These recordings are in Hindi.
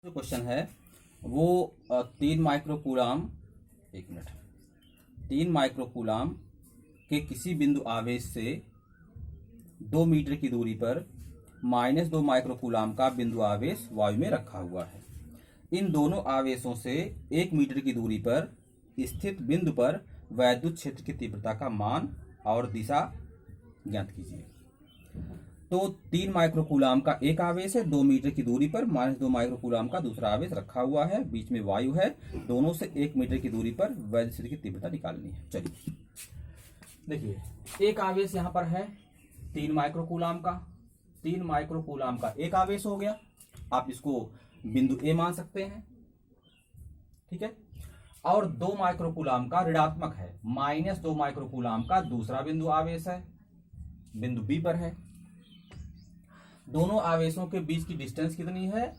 जो क्वेश्चन है वो 3 माइक्रोकूलाम 1 मिनट 3 माइक्रोकूलाम के किसी बिंदु आवेश से 2 मीटर की दूरी पर -2 माइक्रोकूलाम का बिंदु आवेश वायु में रखा हुआ है। इन दोनों आवेशों से 1 मीटर की दूरी पर स्थित बिंदु पर वैद्युत क्षेत्र की तीव्रता का मान और दिशा ज्ञात कीजिए। तो 3 माइक्रोकूलाम का एक आवेश है, 2 मीटर की दूरी पर -2 माइक्रोकूलाम का दूसरा आवेश रखा हुआ है, बीच में वायु है, दोनों से 1 मीटर की दूरी पर वैद्युत क्षेत्र की तीव्रता निकालनी है। चलिए देखिए, एक आवेश यहां पर है 3 माइक्रोकूलाम का। 3 माइक्रोकूलाम का एक आवेश हो गया, आप इसको बिंदु ए मान सकते हैं, ठीक है। और 2 माइक्रोकूलाम का ऋणात्मक है, -2 माइक्रोकूलाम का दूसरा बिंदु आवेश है, बिंदु बी पर है। दोनों आवेशों के बीच की डिस्टेंस कितनी है?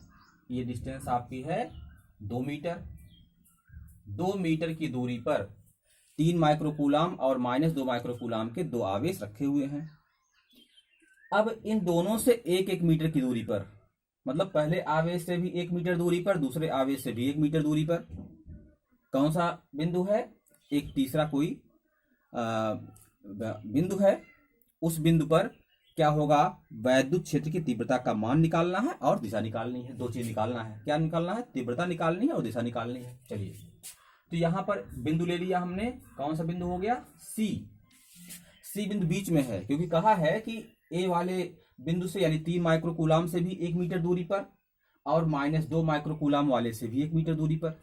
ये डिस्टेंस आपकी है 2 मीटर। 2 मीटर की दूरी पर 3 माइक्रोकूलाम और -2 माइक्रोकूलाम के दो आवेश रखे हुए हैं। अब इन दोनों से 1-1 मीटर की दूरी पर, मतलब पहले आवेश से भी 1 मीटर दूरी पर, दूसरे आवेश से भी 1 मीटर दूरी पर कौन सा बिंदु है? एक तीसरा कोई बिंदु है। उस बिंदु पर क्या होगा? वैद्युत क्षेत्र की तीव्रता का मान निकालना है और दिशा निकालनी है। दो चीज निकालना है। क्या निकालना है? तीव्रता निकालनी है और दिशा निकालनी है। चलिए, तो यहां पर बिंदु ले लिया हमने। कौन सा बिंदु हो गया? सी। सी बिंदु बीच में है, क्योंकि कहा है कि ए वाले बिंदु से यानी 3 माइक्रोकूलाम से भी 1 मीटर दूरी पर और -2 माइक्रोकूलाम वाले से भी 1 मीटर दूरी पर,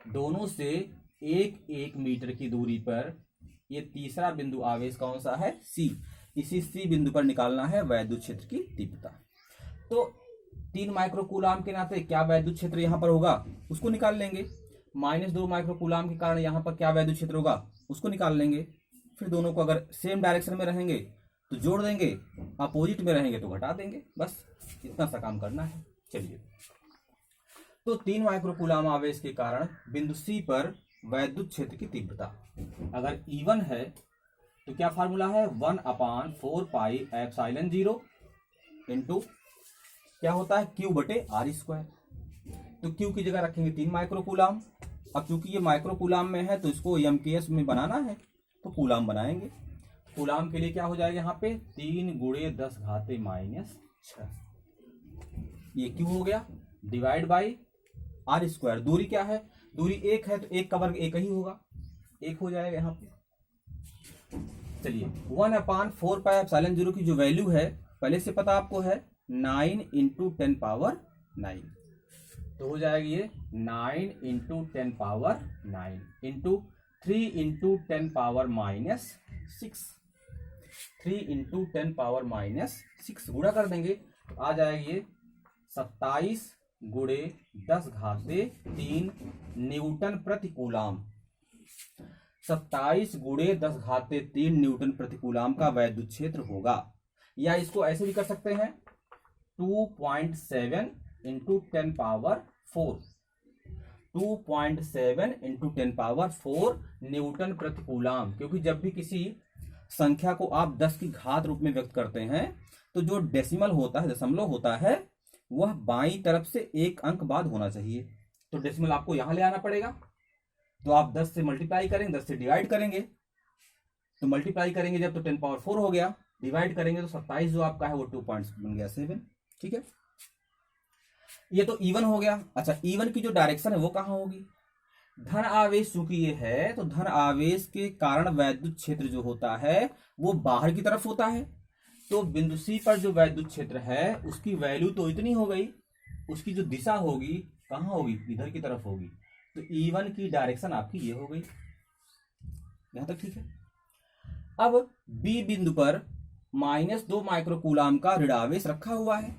दोनों से 1-1 मीटर की दूरी पर ये तीसरा बिंदु आवेश कौन सा है? सी। इसी सी बिंदु पर निकालना है वैद्युत क्षेत्र की तीव्रता। तो 3 माइक्रोकूलाम के नाते क्या वैद्युत क्षेत्र यहां पर होगा उसको निकाल लेंगे। -2 माइक्रोकूलाम के कारण यहां पर क्या वैद्युत क्षेत्र होगा उसको निकाल लेंगे। फिर दोनों को अगर सेम डायरेक्शन में रहेंगे तो जोड़ देंगे, अपोजिट में रहेंगे तो घटा देंगे। बस इतना सा काम करना है। चलिए, तो 3 माइक्रोकूलाम आवेश के कारण बिंदु सी पर वैद्युत क्षेत्र की तीव्रता अगर E1 है तो क्या फार्मूला है? 1/4πε0 इंटू क्या होता है? Q/r²। तो Q की जगह रखेंगे 3 माइक्रोकूलाम। अब चूंकि ये माइक्रोकूलाम में है तो इसको MKS में बनाना है, तो कूलाम बनाएंगे। कूलाम के लिए क्या हो जाएगा? यहाँ पे 3 × 10⁻⁻⁶। ये Q हो गया, डिवाइड बाई r²। दूरी क्या है? दूरी 1 है तो 1 का वर्ग 1 ही होगा, 1 हो जाएगा यहाँ पे। चलिए, 1/4πε0 की जो वैल्यू है पहले से पता आपको है, 9 × 10⁻9। तो हो जाएगी ये 9 × 10⁻9 इंटू 3 × 10⁻⁻6। 3 × 10⁻⁻6 गुणा कर देंगे तो आ जाएगी ये 27 × 10⁻³ न्यूटन प्रति कूलाम। 27 × 10⁻³ न्यूटन प्रति कूलाम का वैद्युत क्षेत्र होगा। या इसको ऐसे भी कर सकते हैं, 2.7 × 10⁻4। 2.7 × 10⁻4 न्यूटन प्रति कूलाम। क्योंकि जब भी किसी संख्या को आप 10 की घात रूप में व्यक्त करते हैं तो जो डेसिमल होता है, दशमलव होता है, वह बाईं तरफ से एक अंक बाद होना चाहिए। तो डेसिमल आपको यहां ले आना पड़ेगा। तो आप 10 से मल्टीप्लाई करेंगे, 10 से डिवाइड करेंगे, तो मल्टीप्लाई करेंगे जब तो 10⁻4 हो गया, डिवाइड करेंगे तो 27 जो आपका है वो 2 पॉइंट्स बन गया 7। ठीक है, ये तो E1 हो गया। अच्छा, E1 की जो डायरेक्शन है वो कहां होगी? धन आवेश चूंकि ये है तो धन आवेश के कारण वैद्युत क्षेत्र जो होता है वो बाहर की तरफ होता है। तो बिंदु सी पर जो वैद्युत क्षेत्र है उसकी वैल्यू तो इतनी हो गई, उसकी जो दिशा होगी कहां होगी? इधर की तरफ होगी। तो E1 की डायरेक्शन आपकी ये हो गई। यहां तक ठीक है। अब बी बिंदु पर -2 माइक्रोकूलाम का ऋणावेश रखा हुआ है।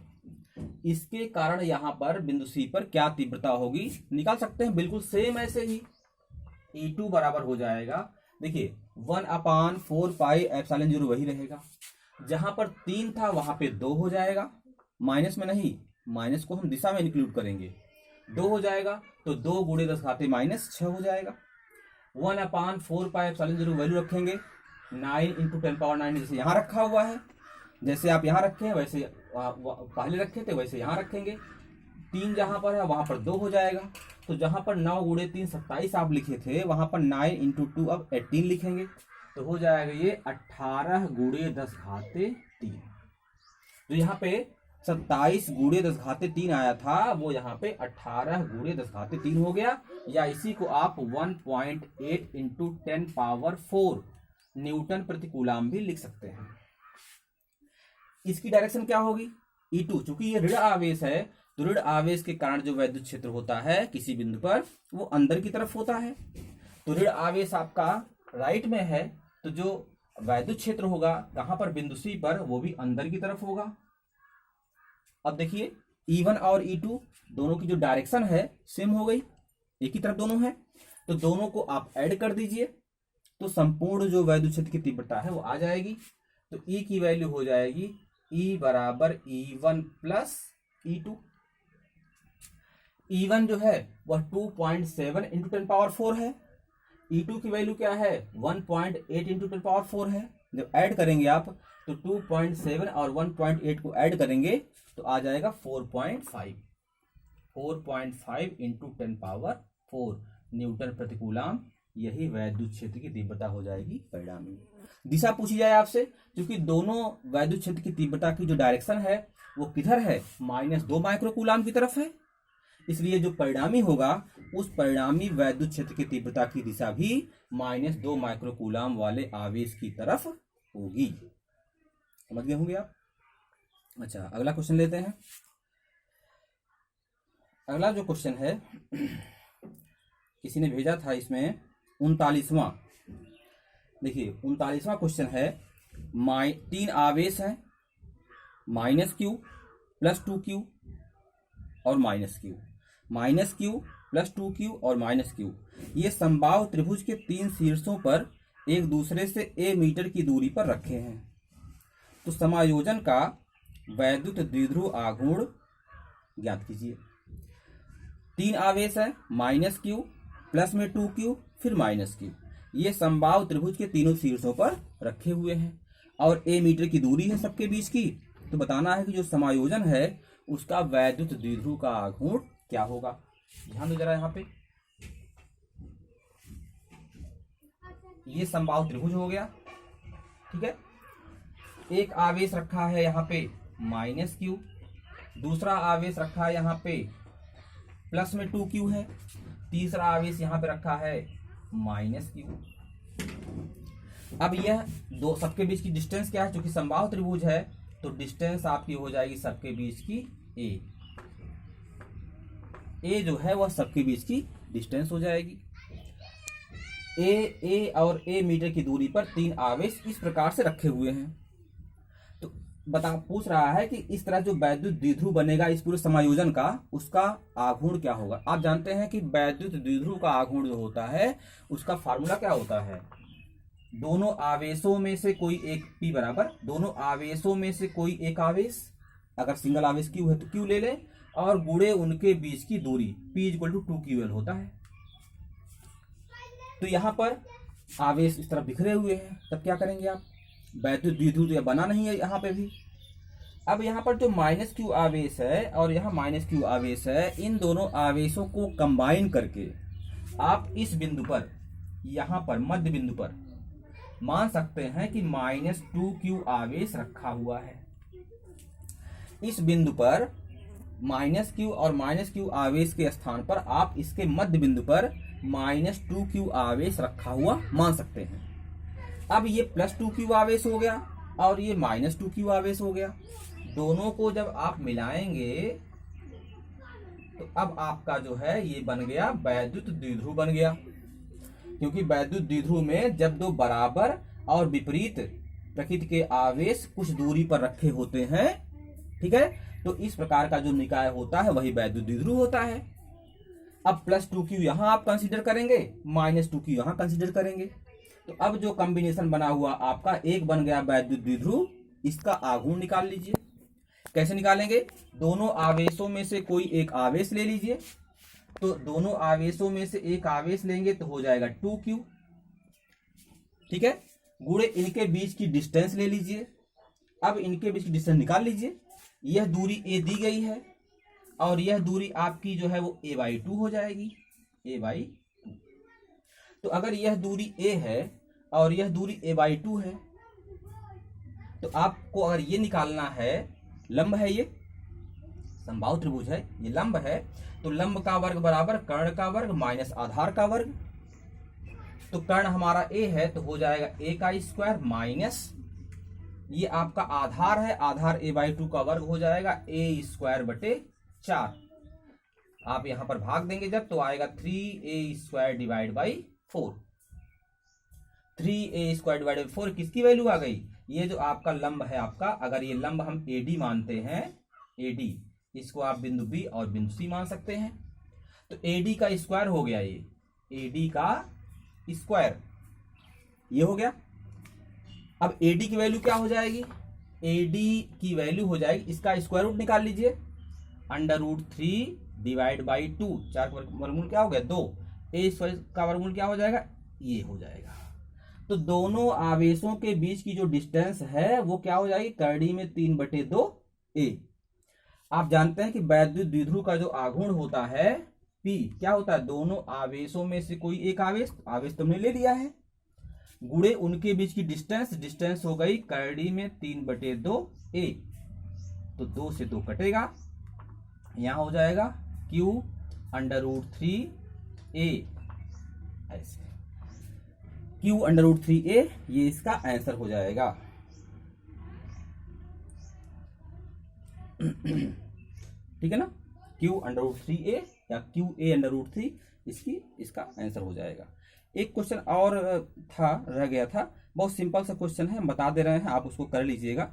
इसके कारण यहां पर बिंदु सी पर क्या तीव्रता होगी निकाल सकते हैं, बिल्कुल सेम ऐसे ही। E2 बराबर हो जाएगा, देखिए 1/4πε0 वही रहेगा। जहां पर 3 था वहां पे 2 हो जाएगा, माइनस में नहीं, माइनस को हम दिशा में इंक्लूड करेंगे, 2 हो जाएगा। तो 2 × 10⁻⁻6 हो जाएगा। 1/4πε0 वैल्यू रखेंगे, 9 × 10⁻9 जैसे यहां रखा हुआ है, जैसे आप यहां रखे हैं वैसे पहले रखे थे वैसे यहां रखेंगे। 3 जहां पर है वहां पर 2 हो जाएगा। तो जहां पर 9 गुणे 3 27 आप लिखे थे, वहां पर 9 इंटू 2 अब 18 लिखेंगे, तो हो जाएगा ये 18 गुणे 10 घाते 3। तो यहाँ पे 27 गुणे 10 घाते 3 आया था, वो यहाँ पे 18 गुणे 10 घाते 3 हो गया। या इसी को आप 1.8 इंटू 10 पावर 4 न्यूटन प्रति कूलाम भी लिख सकते हैं। इसकी डायरेक्शन क्या होगी, E2, चूंकि ये ऋण आवेश है, तो ऋण आवेश के कारण जो वैद्युत क्षेत्र होता है किसी बिंदु पर वो अंदर की तरफ होता है। तो ऋण आवेश आपका राइट में है, तो जो वैद्युत क्षेत्र होगा कहां पर, बिंदु सी पर, वो भी अंदर की तरफ होगा। अब देखिए E1 और E2 दोनों की जो डायरेक्शन है सेम हो गई, एक ही तरफ दोनों है, तो दोनों को आप ऐड कर दीजिए, तो संपूर्ण जो वैद्युत क्षेत्र की तीव्रता है वो आ जाएगी। तो E की वैल्यू हो जाएगी E बराबर E1 प्लस E2। E1 जो है वह 2.7 इंटू 10 पावर 4 है, E2 की वैल्यू क्या है 1.8 इंटू 10 पावर 4 है। जब ऐड करेंगे आप तो 2.7 और 1.8 को ऐड करेंगे तो आ जाएगा 4.5 इंटू 10 पावर 4 न्यूटन प्रति कूलाम। यही वैद्युत क्षेत्र की तीव्रता हो जाएगी परिणामी। दिशा पूछी जाए आपसे, क्योंकि दोनों वैद्युत क्षेत्र की तीव्रता की जो डायरेक्शन है वो किधर है, -2 माइक्रो कूलाम की तरफ है, इसलिए जो परिणामी होगा उस परिणामी वैद्युत क्षेत्र की तीव्रता की दिशा भी -2 माइक्रो कूलाम वाले आवेश की तरफ होगी। समझ गए होंगे आप। अच्छा, अगला क्वेश्चन लेते हैं। अगला जो क्वेश्चन है किसी ने भेजा था, इसमें 39वां, देखिए 39वां क्वेश्चन है। 3 आवेश हैं, -q प्लस 2q और -q, -q प्लस 2q और -q, ये समबाहु त्रिभुज के 3 शीर्षों पर एक दूसरे से a मीटर की दूरी पर रखे हैं। तो समायोजन का वैद्युत द्विध्रुव आघूर्ण ज्ञात कीजिए। 3 आवेश है, -q प्लस में 2q फिर -q, ये समबाहु त्रिभुज के तीनों शीर्षों पर रखे हुए हैं और a मीटर की दूरी है सबके बीच की। तो बताना है कि जो समायोजन है उसका वैद्युत द्विध्रुव का आघूर्ण क्या होगा। ध्यान दो जरा, यहाँ पे ये समबाहु त्रिभुज हो गया, ठीक है। एक आवेश रखा है यहाँ पे -q, दूसरा आवेश रखा है यहाँ पे प्लस में 2q है, तीसरा आवेश यहाँ पे रखा है -q। अब यह दो सबके बीच की डिस्टेंस क्या है, क्योंकि समबाहु त्रिभुज है तो डिस्टेंस आपकी हो जाएगी सबके बीच की a जो है वह सबके बीच की डिस्टेंस हो जाएगी। a और a मीटर की दूरी पर 3 आवेश इस प्रकार से रखे हुए हैं। तो पूछ रहा है कि इस तरह जो वैद्युत द्विध्रुव बनेगा इस पूरे समायोजन का, उसका आघूर्ण क्या होगा। आप जानते हैं कि वैद्युत द्विध्रुव का आघूर्ण जो होता है उसका फार्मूला क्या होता है, दोनों आवेशों में से कोई एक, P बराबर दोनों आवेशों में से कोई एक आवेश, अगर सिंगल आवेश Q है तो Q ले लें, और गुणे उनके बीच की दूरी, P इक्वल टू 2QL होता है। तो यहां पर आवेश इस तरफ बिखरे हुए हैं, तब क्या करेंगे आप, वैद्युत द्विध्रुव तो बना नहीं है यहाँ पे भी। अब यहाँ पर जो -q आवेश है और यहाँ -q आवेश है, इन दोनों आवेशों को कंबाइन करके आप इस बिंदु पर, यहाँ पर मध्य बिंदु पर मान सकते हैं कि -2q आवेश रखा हुआ है। इस बिंदु पर -q और -q आवेश के स्थान पर आप इसके मध्य बिंदु पर -2q आवेश रखा हुआ मान सकते हैं। अब ये +2q आवेश हो गया और ये -2q आवेश हो गया, दोनों को जब आप मिलाएंगे तो अब आपका जो है ये बन गया वैद्युत द्विध्रुव बन गया। क्योंकि वैद्युत द्विध्रुव में जब दो बराबर और विपरीत प्रकृति के आवेश कुछ दूरी पर रखे होते हैं, ठीक है, तो इस प्रकार का जो निकाय होता है वही वैद्युत द्विध्रुव होता है। अब +2q यहां आप कंसीडर करेंगे, -2q यहां कंसीडर करेंगे, तो अब जो कॉम्बिनेशन बना हुआ आपका एक बन गया वैद्युत द्विध्रुव। इसका आघूर्ण निकाल लीजिए। कैसे निकालेंगे, दोनों आवेशों में से कोई एक आवेश ले लीजिए, तो दोनों आवेशों में से एक आवेश लेंगे तो हो जाएगा 2q, ठीक है, गुणे इनके बीच की डिस्टेंस ले लीजिए। अब इनके बीच की डिस्टेंस निकाल लीजिए, यह दूरी a दी गई है, और यह दूरी आपकी जो है वो a/2 हो जाएगी, a/2। तो अगर यह दूरी a है और यह दूरी a/2 है, तो आपको अगर ये निकालना है, लंब है, ये समबाहु त्रिभुज है, ये लंब है, तो लंब का वर्ग बराबर कर्ण का वर्ग माइनस आधार का वर्ग। तो कर्ण हमारा a है तो हो जाएगा a का स्क्वायर माइनस ये आपका आधार है, आधार a/2 का वर्ग हो जाएगा a²/4। आप यहां पर भाग देंगे जब तो आएगा 3a² divide by 4। 3a² divide by 4 किसकी वैल्यू आ गई? ये जो आपका लंब है आपका, अगर ये लंब हम AD मानते हैं, AD, इसको आप बिंदु B और बिंदु C मान सकते हैं, तो AD का स्क्वायर हो गया, ये AD का स्क्वायर ये हो गया। अब AD की वैल्यू क्या हो जाएगी? AD की वैल्यू हो जाएगी, इसका स्क्वायर रूट निकाल लीजिए, √3 डिवाइड बाई 2, 4 का वर्गमूल क्या हो गया 2, a² का वर्गमूल क्या हो जाएगा, ये हो जाएगा। तो दोनों आवेशों के बीच की जो डिस्टेंस है वो क्या हो जाएगी, करड़ी में 3/2a। आप जानते हैं कि वैद्युत द्विध्रुव का जो आघूर्ण होता है P क्या होता है, दोनों आवेशों में से कोई एक आवेश तुमने ले लिया है, गुणे उनके बीच की डिस्टेंस हो गई करड़ी में 3/2a। तो 2 से 2 कटेगा, यहां हो जाएगा Q √3a, ऐसे Q √3a, ये इसका आंसर हो जाएगा। ठीक है ना, Q √3a या QA√3 इसका आंसर हो जाएगा। एक क्वेश्चन और था, रह गया था, बहुत सिंपल सा क्वेश्चन है, हम बता दे रहे हैं, आप उसको कर लीजिएगा।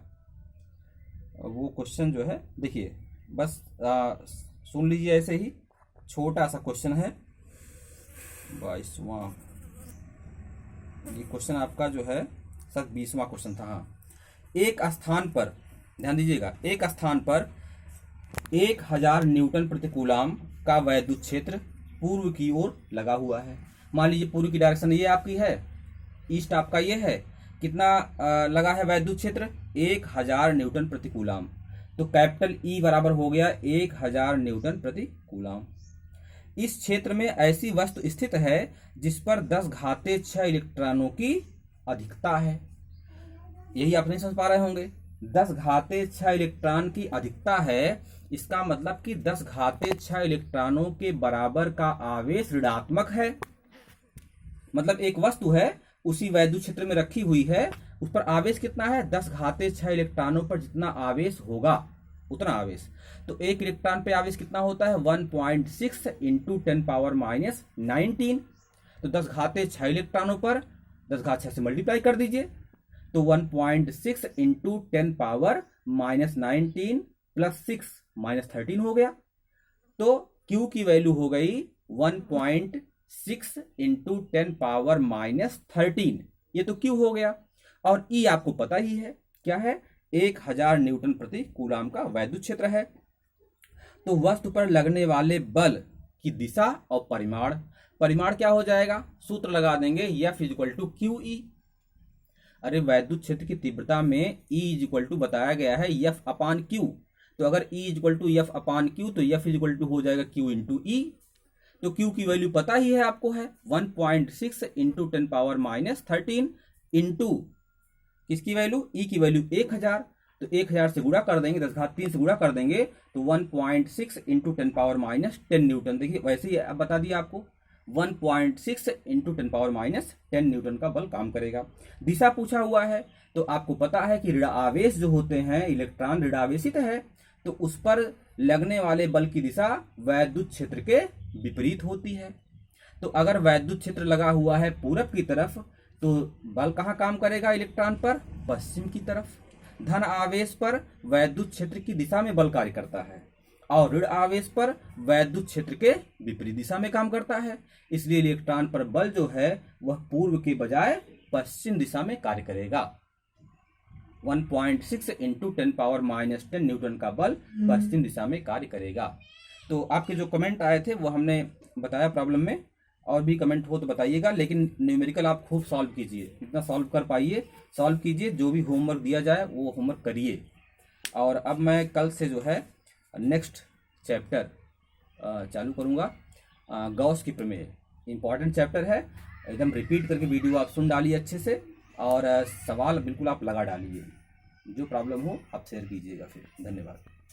वो क्वेश्चन जो है देखिए, बस सुन लीजिए, ऐसे ही छोटा सा क्वेश्चन है, 22वां ये क्वेश्चन आपका जो है सर 20वां क्वेश्चन था। हाँ, एक स्थान पर ध्यान दीजिएगा, एक स्थान पर 1000 न्यूटन प्रति कूलाम का वैद्युत क्षेत्र पूर्व की ओर लगा हुआ है। मान लीजिए पूर्व की डायरेक्शन ये आपकी है, ईस्ट आपका ये है, कितना लगा है वैद्युत क्षेत्र 1000 न्यूटन प्रति कूलाम। तो कैपिटल E बराबर हो गया 1000 न्यूटन प्रति कूलाम। इस क्षेत्र में ऐसी वस्तु स्थित है जिस पर 10⁶ इलेक्ट्रॉनों की अधिकता है। यही आप नहीं समझ पा रहे होंगे, 10⁶ इलेक्ट्रॉन की अधिकता है, इसका मतलब कि 10⁶ इलेक्ट्रॉनों के बराबर का आवेश ऋणात्मक है। मतलब एक वस्तु है, उसी वैद्युत क्षेत्र में रखी हुई है, उस पर आवेश कितना है, 10⁶ इलेक्ट्रॉनों पर जितना आवेश होगा उतना आवेश। तो एक इलेक्ट्रॉन पे आवेश कितना होता है 1.6 × 10⁻⁹। तो 10⁶ इलेक्ट्रॉनों पर 10⁶ से मल्टीप्लाई कर दीजिए, तो 1.6 × 10⁻⁹ प्लस 6 -13 हो गया। तो Q की वैल्यू हो गई 1.6 × 10⁻⁻13, ये तो Q हो गया। और E आपको पता ही है क्या है, 1000 न्यूटन प्रति कूलाम का वैद्युत क्षेत्र है। तो वस्तु पर लगने वाले बल की दिशा और परिमाण क्या हो जाएगा, सूत्र लगा देंगे F = QE। अरे वैद्युत क्षेत्र की तीव्रता में E = बताया गया है F/Q, तो अगर E = F/Q तो F = हो जाएगा Q × E। तो Q की वैल्यू पता ही है आपको, है 1.6 × 10⁻⁻13 इंटू किसकी वैल्यू, E की वैल्यू 1000, तो 1000 से गुणा कर देंगे, 10⁻³ से गुणा कर देंगे, तो 1.6 × 10⁻⁻10 न्यूटन। देखिए वैसे ही बता दिया आपको, 1.6 × 10⁻⁻10 न्यूटन का बल काम करेगा। दिशा पूछा हुआ है, तो आपको पता है कि ऋण आवेश जो होते हैं, इलेक्ट्रॉन ऋण आवेशित है, तो उस पर लगने वाले बल की दिशा वैद्युत क्षेत्र के विपरीत होती है। तो अगर वैद्युत क्षेत्र लगा हुआ है पूरब की तरफ, तो बल कहाँ काम करेगा इलेक्ट्रॉन पर, पश्चिम की तरफ। धन आवेश पर वैद्युत क्षेत्र की दिशा में बल कार्य करता है, और ऋण आवेश पर वैद्युत क्षेत्र के विपरीत दिशा में काम करता है। इसलिए इलेक्ट्रॉन पर बल जो है वह पूर्व के बजाय पश्चिम दिशा में कार्य करेगा। 1.6 × 10⁻⁻10 न्यूटन का बल पश्चिम दिशा में कार्य करेगा। तो आपके जो कमेंट आए थे वो हमने बताया प्रॉब्लम में, और भी कमेंट हो तो बताइएगा, लेकिन न्यूमेरिकल आप खूब सॉल्व कीजिए, जितना सॉल्व कर पाइए सॉल्व कीजिए, जो भी होमवर्क दिया जाए वो होमवर्क करिए। और अब मैं कल से जो है नेक्स्ट चैप्टर चालू करूँगा। गॉस की प्रमेय इम्पॉर्टेंट चैप्टर है, एकदम रिपीट करके वीडियो आप सुन डालिए अच्छे से, और सवाल बिल्कुल आप लगा डालिए, जो प्रॉब्लम हो आप शेयर कीजिएगा फिर। धन्यवाद।